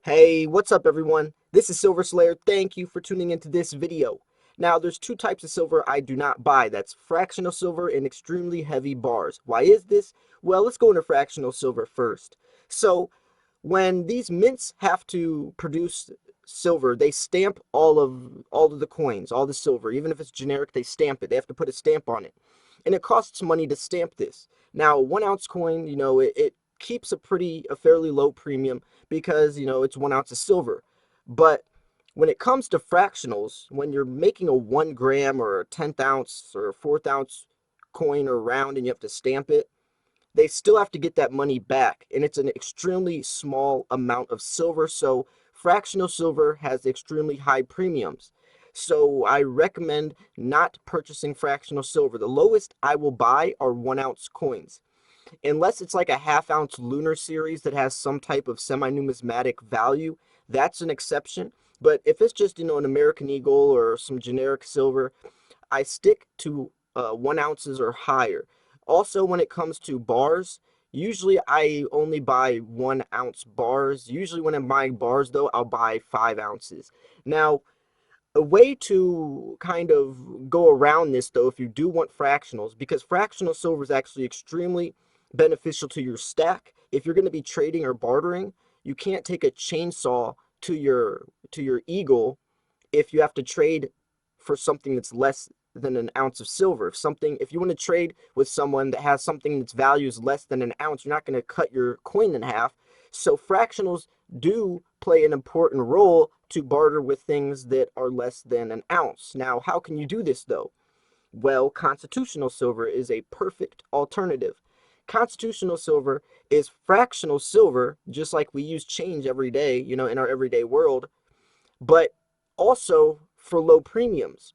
Hey, what's up everyone? This is Silver Slayer. Thank you for tuning into this video. Now, there's two types of silver I do not buy. That's fractional silver and extremely heavy bars. Why is this? Well, let's go into fractional silver first. So, when these mints have to produce silver, they stamp all of the coins, all the silver. Even if it's generic, they stamp it. They have to put a stamp on it. And it costs money to stamp this. Now, 1 ounce coin, it keeps a fairly low premium because, it's 1 ounce of silver. But when it comes to fractionals, when you're making a 1 gram or a 10th ounce or a 4th ounce coin or round and you have to stamp it, they still have to get that money back. And it's an extremely small amount of silver. So fractional silver has extremely high premiums. So I recommend not purchasing fractional silver. The lowest I will buy are 1 ounce coins unless it's like a half-ounce lunar series that has some type of semi-numismatic value. That's an exception. But if it's just, an American Eagle or some generic silver, I stick to 1 ounces or higher. Also, when it comes to bars, usually I only buy 1 ounce bars. Usually when I'm buying bars, though, I'll buy 5 ounces. Now, a way to kind of go around this, though, if you do want fractionals, because fractional silver is actually extremely beneficial to your stack. If you're going to be trading or bartering, you can't take a chainsaw to your eagle if you have to trade for something that's less than an ounce of silver. If you want to trade with someone that has something that's value is less than an ounce, you're not going to cut your coin in half. So fractionals do play an important role to barter with things that are less than an ounce. Now, how can you do this though? Well, constitutional silver is a perfect alternative. Constitutional silver is fractional silver, just like we use change every day, in our everyday world, but also for low premiums.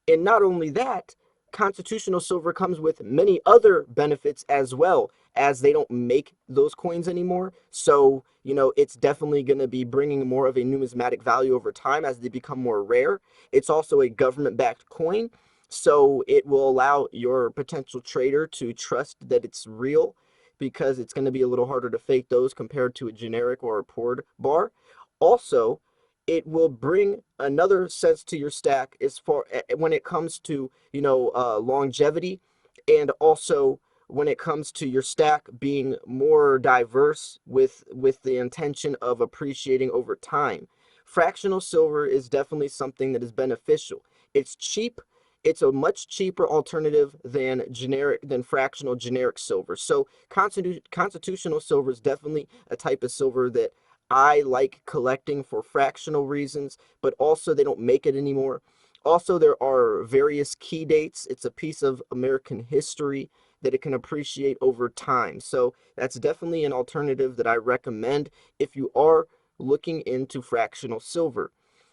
And not only that, constitutional silver comes with many other benefits as well, as they don't make those coins anymore. So, it's definitely going to be bringing more of a numismatic value over time as they become more rare. It's also a government-backed coin, so it will allow your potential trader to trust that it's real because it's going to be a little harder to fake those compared to a generic or a poured bar. Also, it will bring another sense to your stack as far when it comes to longevity, and also when it comes to your stack being more diverse with the intention of appreciating over time. Fractional silver is definitely something that is beneficial. It's cheap. It's a much cheaper alternative than fractional generic silver. So constitutional silver is definitely a type of silver that I like collecting for fractional reasons, but also they don't make it anymore. Also, there are various key dates. It's a piece of American history that it can appreciate over time. So that's definitely an alternative that I recommend if you are looking into fractional silver.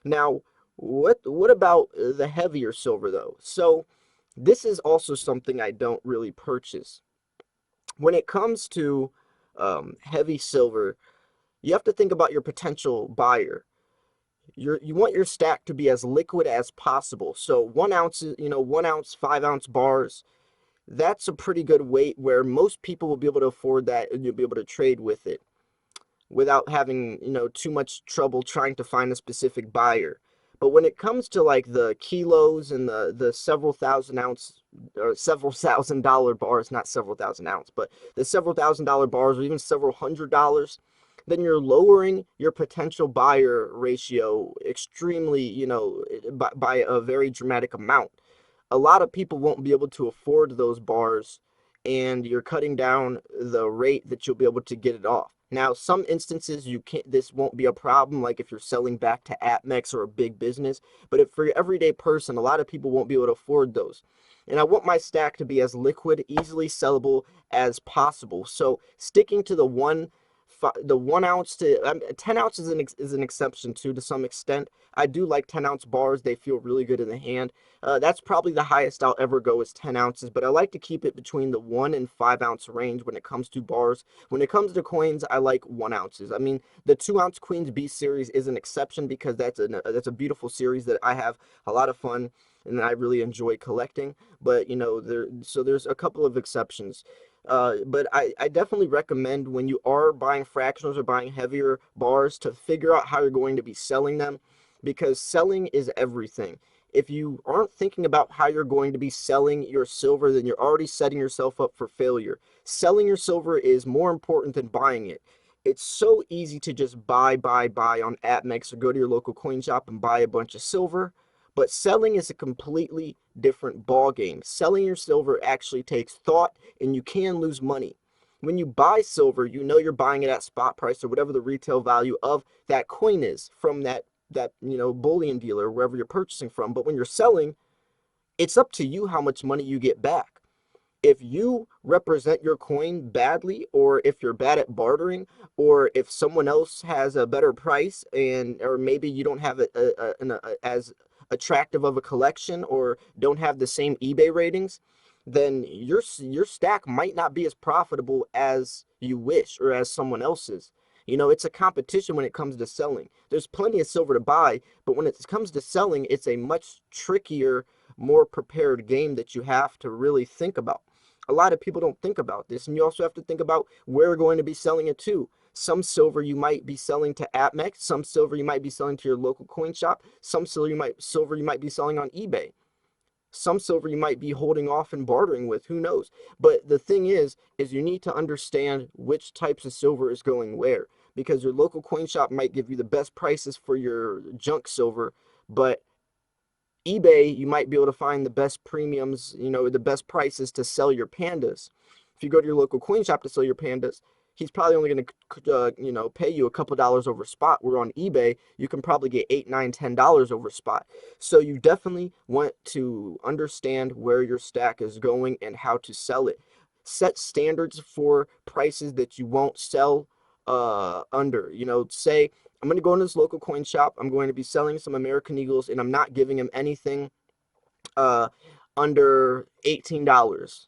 Now, what about the heavier silver though? So this is also something I don't really purchase. When it comes to heavy silver, you have to think about your potential buyer. You want your stack to be as liquid as possible. So 1 ounce, 1 ounce, 5 ounce bars, that's a pretty good weight where most people will be able to afford that and you'll be able to trade with it without having, too much trouble trying to find a specific buyer. But when it comes to like the kilos and the several thousand ounce or several $1,000 bars, not several thousand ounce, but the several $1,000 bars or even several $100, then you're lowering your potential buyer ratio extremely, by a very dramatic amount. A lot of people won't be able to afford those bars, and you're cutting down the rate that you'll be able to get it off. Now, some instances you can't. This won't be a problem, like if you're selling back to APMEX or a big business. But if for your everyday person, a lot of people won't be able to afford those. And I want my stack to be as liquid, easily sellable as possible. So sticking to the 1 ounce to 10 ounces is an exception too to some extent. I do like 10-ounce bars. They feel really good in the hand. That's probably the highest I'll ever go is 10 ounces, but I like to keep it between the 1 and 5 ounce range when it comes to bars. When it comes to coins, I like 1 ounces. I mean, the 2 ounce Queens B series is an exception because that's a beautiful series that I have a lot of fun and I really enjoy collecting. But there's a couple of exceptions. But I definitely recommend when you are buying fractionals or buying heavier bars to figure out how you're going to be selling them, because selling is everything. If you aren't thinking about how you're going to be selling your silver, then you're already setting yourself up for failure. Selling your silver is more important than buying it. It's so easy to just buy on AppMex or go to your local coin shop and buy a bunch of silver. But selling is a completely different ball game. Selling your silver actually takes thought, and you can lose money. When you buy silver, you know you're buying it at spot price or whatever the retail value of that coin is from that bullion dealer, wherever you're purchasing from. But when you're selling, it's up to you how much money you get back. If you represent your coin badly, or if you're bad at bartering, or if someone else has a better price, and or maybe you don't have as attractive of a collection, or don't have the same eBay ratings, then your stack might not be as profitable as you wish or as someone else's. It's a competition when it comes to selling. There's plenty of silver to buy, but when it comes to selling, it's a much trickier, more prepared game that you have to really think about. A lot of people don't think about this, and you also have to think about where you're going to be selling it to. Some silver you might be selling to AppMex, some silver you might be selling to your local coin shop, some silver you might be selling on eBay. Some silver you might be holding off and bartering with, who knows? But the thing is you need to understand which types of silver is going where, because your local coin shop might give you the best prices for your junk silver, but eBay, you might be able to find the best premiums, the best prices to sell your pandas. If you go to your local coin shop to sell your pandas, he's probably only going to, pay you a couple dollars over spot. Where on eBay, you can probably get $8, $9, $10 over spot. So you definitely want to understand where your stack is going and how to sell it. Set standards for prices that you won't sell under. Say I'm going to go into this local coin shop. I'm going to be selling some American Eagles, and I'm not giving him anything uh, under $18,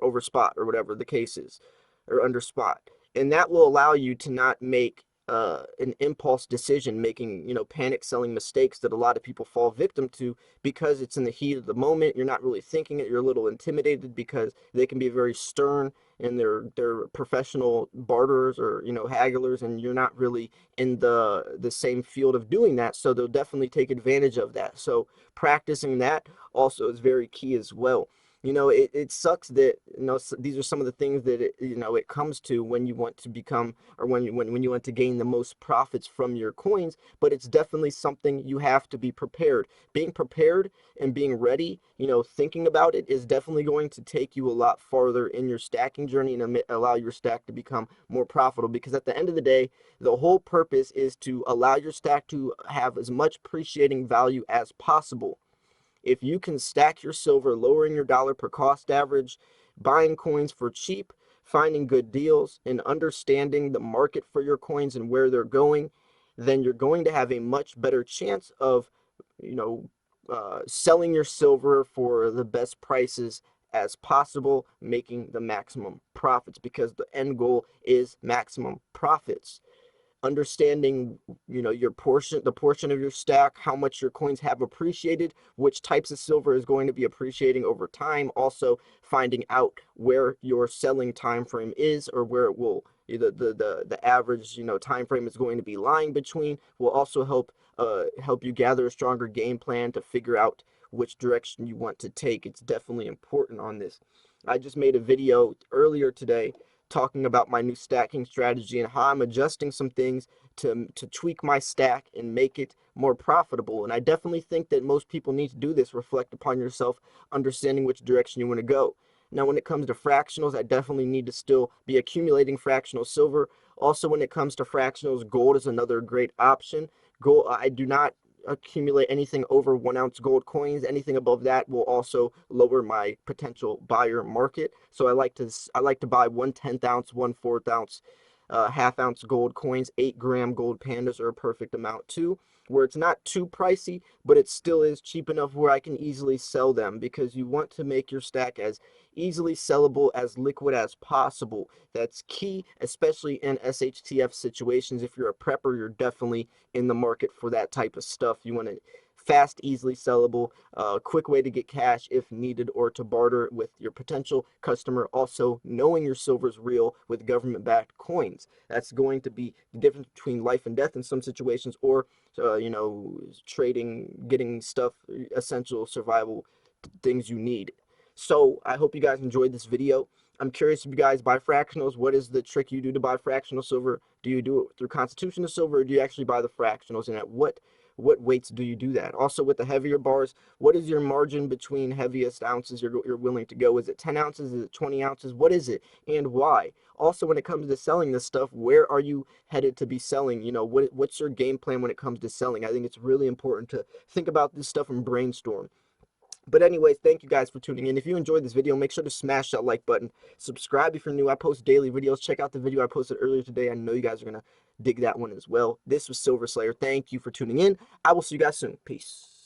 over spot or whatever the case is, or under spot. And that will allow you to not make an impulse decision making, panic selling mistakes that a lot of people fall victim to because it's in the heat of the moment. You're not really thinking it. You're a little intimidated because they can be very stern and they're professional barterers or hagglers, and you're not really in the same field of doing that, so they'll definitely take advantage of that. So practicing that also is very key as well. It sucks that these are some of the things that it comes to when you want to become, or when you want to gain the most profits from your coins, but it's definitely something you have to be prepared. Being prepared and being ready, thinking about it, is definitely going to take you a lot farther in your stacking journey and allow your stack to become more profitable, because at the end of the day, the whole purpose is to allow your stack to have as much appreciating value as possible. If you can stack your silver, lowering your dollar per cost average, buying coins for cheap, finding good deals, and understanding the market for your coins and where they're going, then you're going to have a much better chance of, selling your silver for the best prices as possible, making the maximum profits, because the end goal is maximum profits. Understanding the portion of your stack, how much your coins have appreciated, which types of silver is going to be appreciating over time. Also finding out where your selling time frame is, or where it will the average time frame is going to be lying between, will also help you gather a stronger game plan to figure out which direction you want to take. It's definitely important on this. I just made a video earlier today talking about my new stacking strategy and how I'm adjusting some things to tweak my stack and make it more profitable. And I definitely think that most people need to do this. Reflect upon yourself, understanding which direction you want to go. Now, when it comes to fractionals, I definitely need to still be accumulating fractional silver. Also, when it comes to fractionals, gold is another great option. Gold, I do not accumulate anything over 1 ounce gold coins. Anything above that will also lower my potential buyer market. So I like to buy 1/10 ounce, 1/4 ounce, ½ ounce gold coins. 8 gram gold pandas are a perfect amount too, where it's not too pricey, but it still is cheap enough where I can easily sell them, because you want to make your stack as easily sellable, as liquid as possible. That's key, especially in SHTF situations. If you're a prepper, you're definitely in the market for that type of stuff. You want to fast, easily sellable, quick way to get cash if needed or to barter with your potential customer. Also, knowing your silver is real with government-backed coins. That's going to be the difference between life and death in some situations, or trading, getting stuff, essential survival things you need. So I hope you guys enjoyed this video. I'm curious if you guys buy fractionals. What is the trick you do to buy fractional silver? Do you do it through constitutional silver, or do you actually buy the fractionals? And at what weights do you do that? Also, with the heavier bars, what is your margin between heaviest ounces you're willing to go? Is it 10 ounces? Is it 20 ounces? What is it, and why? Also, when it comes to selling this stuff, where are you headed to be selling? What's your game plan when it comes to selling? I think it's really important to think about this stuff and brainstorm. But anyways, thank you guys for tuning in. If you enjoyed this video, make sure to smash that like button. Subscribe if you're new. I post daily videos. Check out the video I posted earlier today. I know you guys are going to dig that one as well. This was Silver Slayer. Thank you for tuning in. I will see you guys soon. Peace.